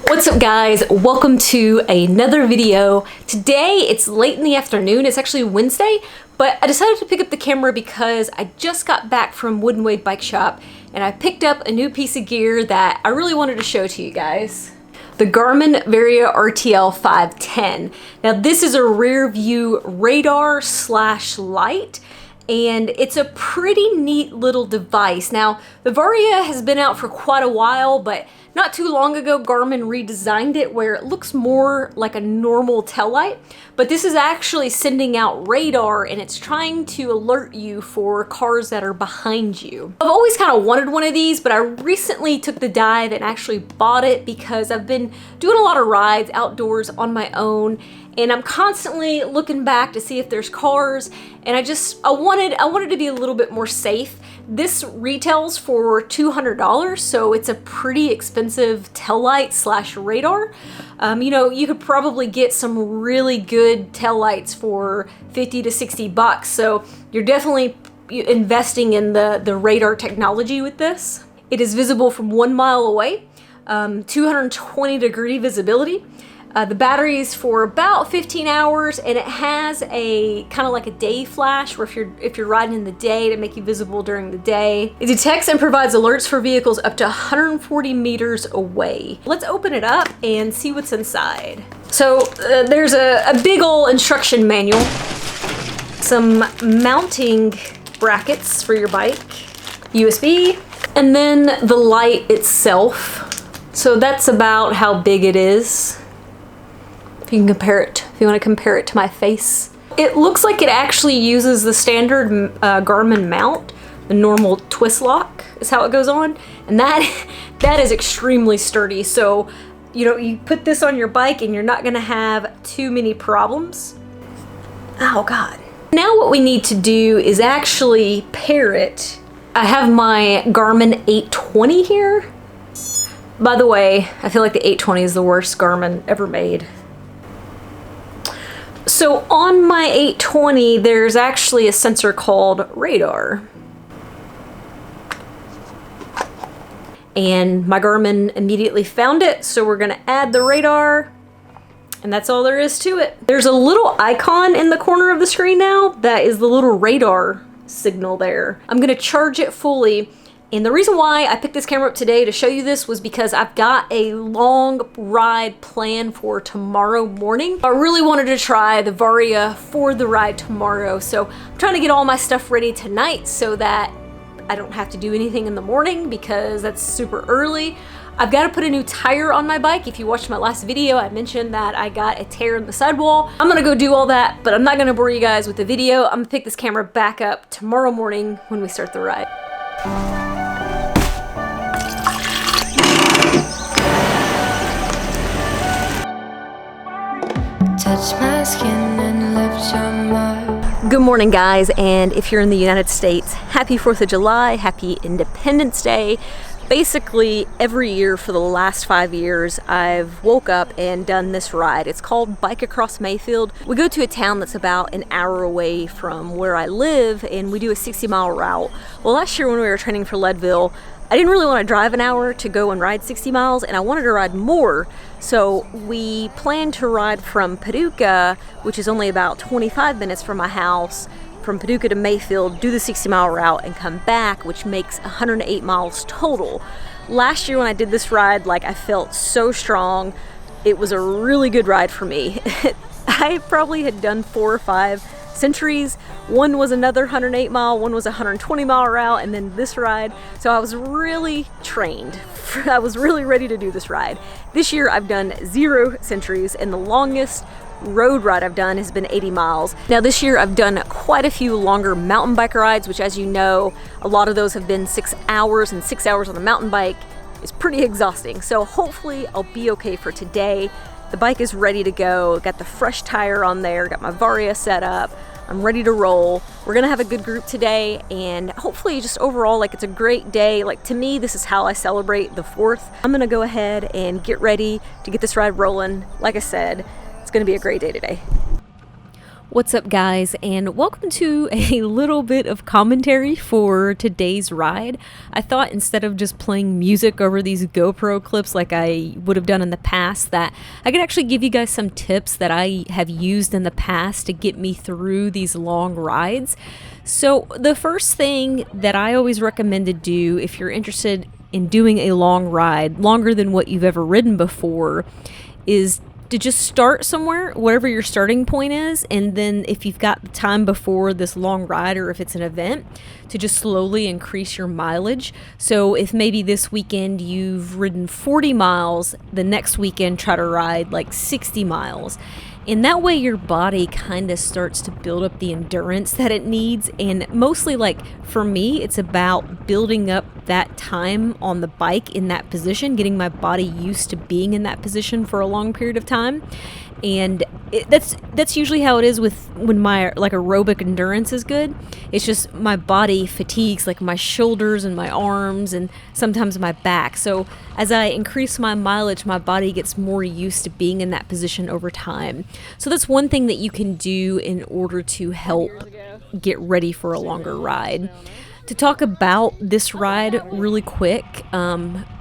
What's up guys, welcome to another video. Today it's late in the afternoon, it's actually Wednesday, but I decided to pick up the camera because I just got back from Wood & Wade Bike Shop and I picked up a new piece of gear that I really wanted to show to you guys. The Garmin Varia RTL510. Now this is a rear view radar / light, and it's a pretty neat little device. Now the Varia has been out for quite a while, but not too long ago Garmin redesigned it where it looks more like a normal tail light, but this is actually sending out radar and it's trying to alert you for cars that are behind you. I've always kind of wanted one of these, but I recently took the dive and actually bought it because I've been doing a lot of rides outdoors on my own, and I'm constantly looking back to see if there's cars, and I wanted to be a little bit more safe. This retails for $200, so it's a pretty expensive tail light / radar. You know, you could probably get some really good tail lights for 50 to 60 bucks, so you're definitely investing in the radar technology with this. It is visible from 1 mile away, 220-degree visibility. The battery is for about 15 hours, and it has a kind of like a day flash where if you're riding in the day to make you visible during the day. It detects and provides alerts for vehicles up to 140 meters away. Let's open it up and see what's inside. So there's a big ol' instruction manual, some mounting brackets for your bike, USB, and then the light itself. So that's about how big it is. If you want to compare it to my face. It looks like it actually uses the standard Garmin mount. The normal twist lock is how it goes on. And that is extremely sturdy. So, you know, you put this on your bike and you're not gonna have too many problems. Oh God. Now what we need to do is actually pair it. I have my Garmin 820 here. By the way, I feel like the 820 is the worst Garmin ever made. So on my 820, there's actually a sensor called radar. And my Garmin immediately found it, so we're gonna add the radar, and that's all there is to it. There's a little icon in the corner of the screen now that is the little radar signal there. I'm gonna charge it fully. And the reason why I picked this camera up today to show you this was because I've got a long ride planned for tomorrow morning. I really wanted to try the Varia for the ride tomorrow, so I'm trying to get all my stuff ready tonight so that I don't have to do anything in the morning because that's super early. I've got to put a new tire on my bike. If you watched my last video, I mentioned that I got a tear in the sidewall. I'm gonna go do all that, but I'm not gonna bore you guys with the video. I'm gonna pick this camera back up tomorrow morning when we start the ride. Touch my skin and lift your mark. Good morning guys, and if you're in the United States, happy 4th of July, happy Independence Day. Basically every year for the last 5 years I've woke up and done this ride. It's called Bike Across Mayfield. We go to a town that's about an hour away from where I live and we do a 60-mile route. Well, last year when we were training for Leadville, I didn't really want to drive an hour to go and ride 60 miles, and I wanted to ride more. So we planned to ride from Paducah, which is only about 25 minutes from my house, from Paducah to Mayfield, do the 60-mile route and come back, which makes 108 miles total. Last year when I did this ride, like, I felt so strong. It was a really good ride for me. I probably had done 4 or 5 centuries. One was another 108 mile, one was a 120 mile route, and then this ride. So I was really trained. I was really ready to do this ride. This year I've done 0 centuries, and the longest road ride I've done has been 80 miles. Now this year I've done quite a few longer mountain bike rides, which, as you know, a lot of those have been 6 hours, and 6 hours on a mountain bike is pretty exhausting. So hopefully I'll be okay for today. The bike is ready to go. Got the fresh tire on there, got my Varia set up. I'm ready to roll. We're gonna have a good group today, and hopefully just overall, like, it's a great day. Like, to me, this is how I celebrate the 4th. I'm gonna go ahead and get ready to get this ride rolling. Like I said, it's gonna be a great day today. What's up, guys, and welcome to a little bit of commentary for today's ride. I thought instead of just playing music over these GoPro clips like I would have done in the past, that I could actually give you guys some tips that I have used in the past to get me through these long rides. So the first thing that I always recommend to do if you're interested in doing a long ride, longer than what you've ever ridden before, is to just start somewhere, wherever your starting point is, and then if you've got the time before this long ride or if it's an event, to just slowly increase your mileage. So if maybe this weekend you've ridden 40 miles, the next weekend try to ride like 60 miles. And that way your body kind of starts to build up the endurance that it needs. And mostly, like for me, it's about building up that time on the bike in that position, getting my body used to being in that position for a long period of time. And that's usually how it is when my like aerobic endurance is good. It's just my body fatigues, like my shoulders and my arms and sometimes my back. So as I increase my mileage, my body gets more used to being in that position over time. So that's one thing that you can do in order to help get ready for a longer ride. To talk about this ride really quick,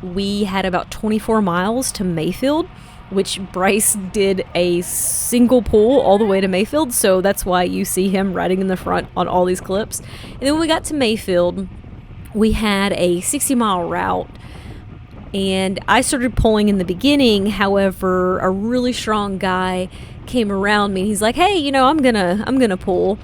we had about 24 miles to Mayfield, which Bryce did a single pull all the way to Mayfield, so that's why you see him riding in the front on all these clips. And then when we got to Mayfield, we had a 60-mile route, and I started pulling in the beginning. However, a really strong guy came around me, and he's like, "Hey, I'm gonna pull,"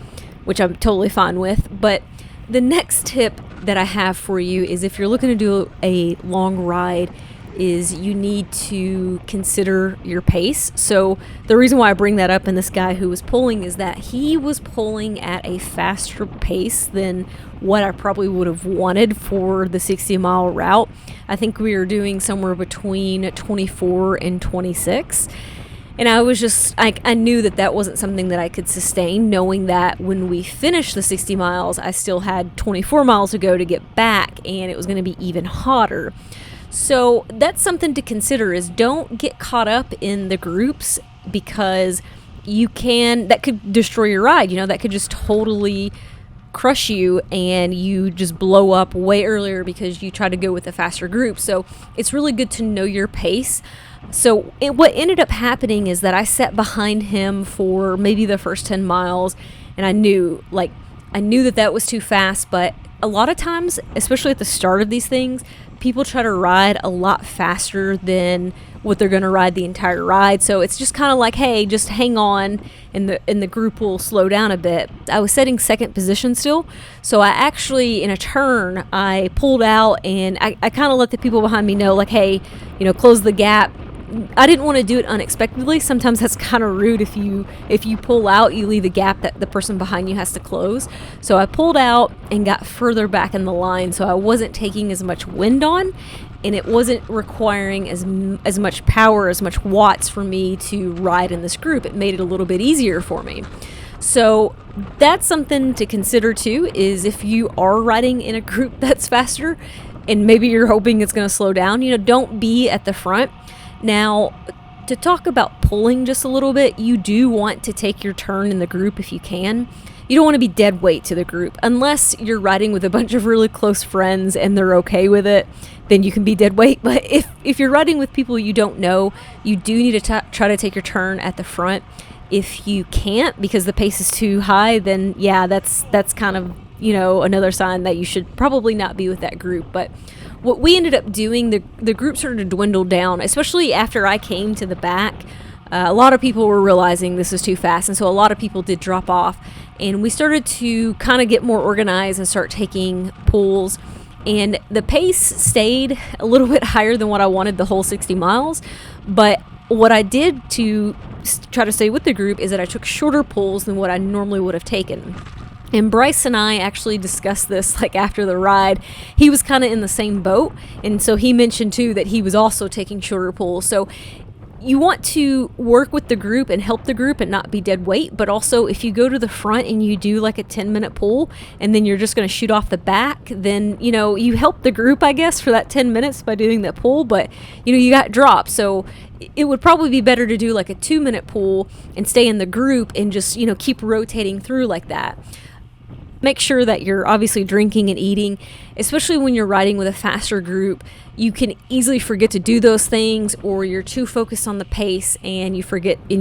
which I'm totally fine with. But the next tip that I have for you is if you're looking to do a long ride, is you need to consider your pace. So the reason why I bring that up in this guy who was pulling is that he was pulling at a faster pace than what I probably would have wanted for the 60-mile route. I think we were doing somewhere between 24 and 26. And I was just, I knew that wasn't something that I could sustain, knowing that when we finished the 60 miles, I still had 24 miles to go to get back, and it was going to be even hotter. So that's something to consider, is don't get caught up in the groups, because that could destroy your ride. That could just totally crush you and you just blow up way earlier because you try to go with a faster group. So it's really good to know your pace. So what ended up happening is that I sat behind him for maybe the first 10 miles, and I knew that was too fast. But a lot of times, especially at the start of these things, people try to ride a lot faster than what they're going to ride the entire ride. So it's just kind of like, hey, just hang on, and the group will slow down a bit. I was setting second position still, so I actually, in a turn, I pulled out, and I kind of let the people behind me know, like, hey, close the gap. I didn't want to do it unexpectedly. Sometimes that's kind of rude. If you pull out, you leave a gap that the person behind you has to close. So I pulled out and got further back in the line, so I wasn't taking as much wind on, and it wasn't requiring as much power, as much watts for me to ride in this group. It made it a little bit easier for me. So that's something to consider too, is if you are riding in a group that's faster and maybe you're hoping it's going to slow down, don't be at the front. Now, to talk about pulling just a little bit, you do want to take your turn in the group if you can. You don't want to be dead weight to the group. Unless you're riding with a bunch of really close friends and they're okay with it, then you can be dead weight. But if you're riding with people you don't know, you do need to try to take your turn at the front. If you can't because the pace is too high, then yeah, that's kind of, another sign that you should probably not be with that group. But what we ended up doing, the group started to dwindle down, especially after I came to the back. A lot of people were realizing this is too fast, and so a lot of people did drop off, and we started to kind of get more organized and start taking pulls, and the pace stayed a little bit higher than what I wanted the whole 60 miles. But what I did to try to stay with the group is that I took shorter pulls than what I normally would have taken. And Bryce and I actually discussed this after the ride. He was kind of in the same boat, and so he mentioned too that he was also taking shorter pulls. So you want to work with the group and help the group and not be dead weight, but also if you go to the front and you do like a 10-minute pull and then you're just going to shoot off the back, then, you know, you help the group, I guess, for that 10 minutes by doing that pull, but, you know, you got dropped. So it would probably be better to do like a 2-minute pull and stay in the group and just, you know, keep rotating through like that. Make sure that you're obviously drinking and eating, especially when you're riding with a faster group. You can easily forget to do those things, or you're too focused on the pace and you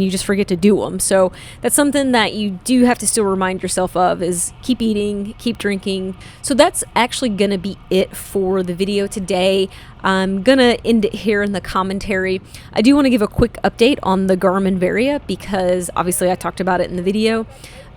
just forget to do them. So that's something that you do have to still remind yourself of, is keep eating, keep drinking. So that's actually going to be it for the video today. I'm going to end it here in the commentary. I do want to give a quick update on the Garmin Varia because obviously I talked about it in the video.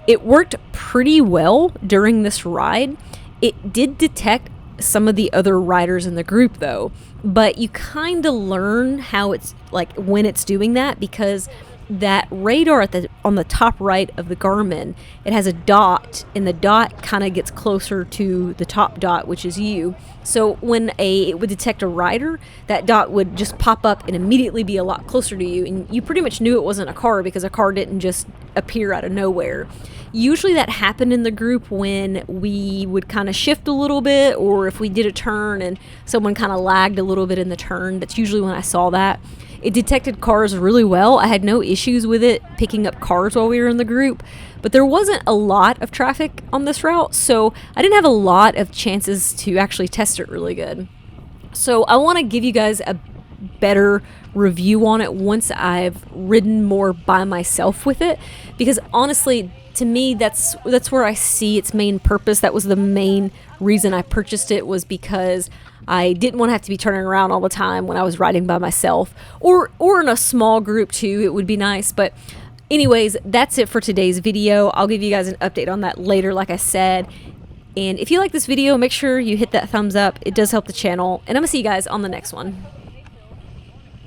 It worked pretty well during this ride. It did detect some of the other riders in the group though, but you kind of learn how it's like when it's doing that, because that radar on the top right of the Garmin, it has a dot, and the dot kind of gets closer to the top dot, which is you. So when it would detect a rider, that dot would just pop up and immediately be a lot closer to you, and you pretty much knew it wasn't a car because a car didn't just appear out of nowhere. Usually that happened in the group when we would kind of shift a little bit, or if we did a turn and someone kind of lagged a little bit in the turn. That's usually when I saw that. It detected cars really well. I had no issues with it picking up cars while we were in the group, but there wasn't a lot of traffic on this route, so I didn't have a lot of chances to actually test it really good. So I want to give you guys a better review on it once I've ridden more by myself with it, because honestly, to me, that's where I see its main purpose. That was the main reason I purchased it, was because I didn't want to have to be turning around all the time when I was riding by myself, or in a small group too. It would be nice. But anyways, that's it for today's video. I'll give you guys an update on that later, like I said. And if you like this video, make sure you hit that thumbs up. It does help the channel. And I'm gonna see you guys on the next one.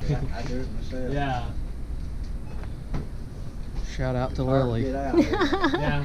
I do it myself. Yeah. Shout out to Lily. Get out of here. Yeah.